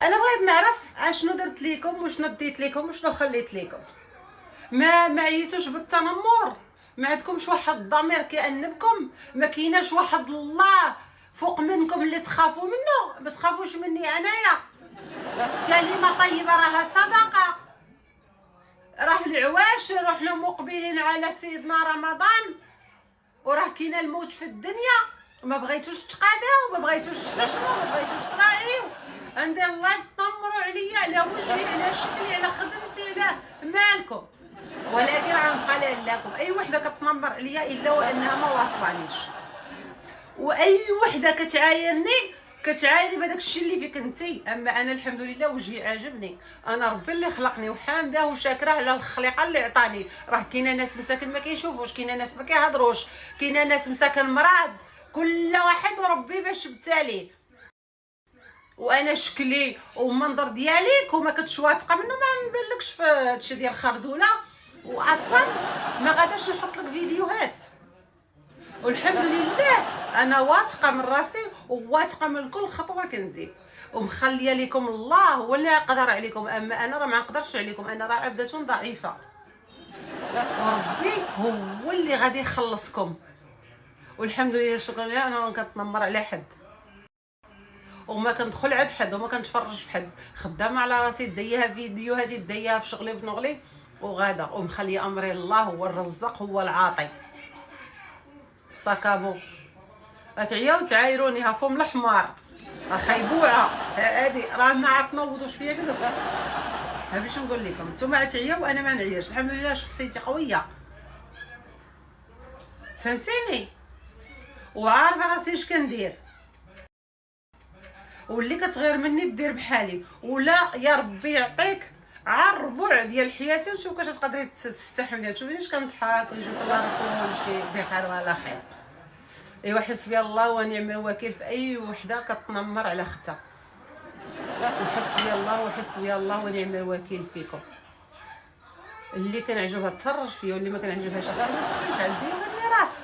انا بغيت نعرف اشنو درت ليكم وشنو ديت ليكم وشنو خليت ليكم. ما عييتوش بالتنمر؟ ما عندكمش واحد الضمير كيأنبكم؟ ما كايناش واحد الله فوق منكم اللي تخافوا منه؟ ما تخافوش مني انايا. كلمه طيبه راها صدقه. راه العواشر وحنا مقبلين على سيدنا رمضان، وراه كاين الموت في الدنيا. ما بغيتوش تقاداو، ما بغيتوش تحشموا، ما بغيتوش تراعيو. عندي الله تنمروا عليا، على وجهي، على شكلي، على خدمتي، على مالكم. ولكن غنبقى لكم اي وحده كتنمر عليا الا وانها ما واصلانيش، واي وحده كتعايرني بهداك الشيء اللي فيك انتي. اما انا الحمد لله وجهي عاجبني، انا ربي اللي خلقني وحامده وشاكره على الخليقه اللي عطاني. راه كاينه ناس مساكن ما كيشوفوش، كاينه ناس ما كيهضروش، كاينه ناس مساكن مرض، كل واحد وربي باش بتاليه. وانا شكلي والمنظر ديالي كون ما كنتش واثقه منه ما نبانلكش في هادشي ديال الخردوله، واصلا ما غاداش نحط لك فيديوهات. والحمد لله انا واثقه من راسي وواثقه من كل خطوه كنزيد، ومخليه لكم الله هو اللي يقدر عليكم. اما انا راه ما نقدرش عليكم، انا راه عبده ضعيفه، وربي هو اللي غادي يخلصكم. والحمد لله شكرا لله انا ما كنتنمر على حد وما كندخل عند حد وما كنتفرج في حد. خدامه على راسي، دايها فيديوهاتي، دايها في شغلي وفي نغلي وغادا، ومخليه امري الله هو الرزاق هو العاطي. ساكابو تعياو تعايروني ها فم الحمار خيبوعه هادي راه ما عتنوضوش فيا كذا. ها باش نقول لكم نتوما تعياو وانا ما نعياش، الحمد لله شخصيتي قويه، فهمتيني، وعارفه راسي اش كندير. واللي كتغير مني دير بحالي، ولا يا ربي يعطيك عار الربع ديال حياتي ونشوف واش تقدري تستحملي. تشوفيني اش كنضحك ونشوف الله كلشي بخير وعلى خير. ايوا حسبي الله ونعم الوكيل في اي وحده كتنمر على اختها، وحسبي الله وحسبي الله ونعم الوكيل فيكم. اللي كنعجبها تفرج فيا واللي ما كنعجبهاش احسن ما تدخليش عندي وغني راسك.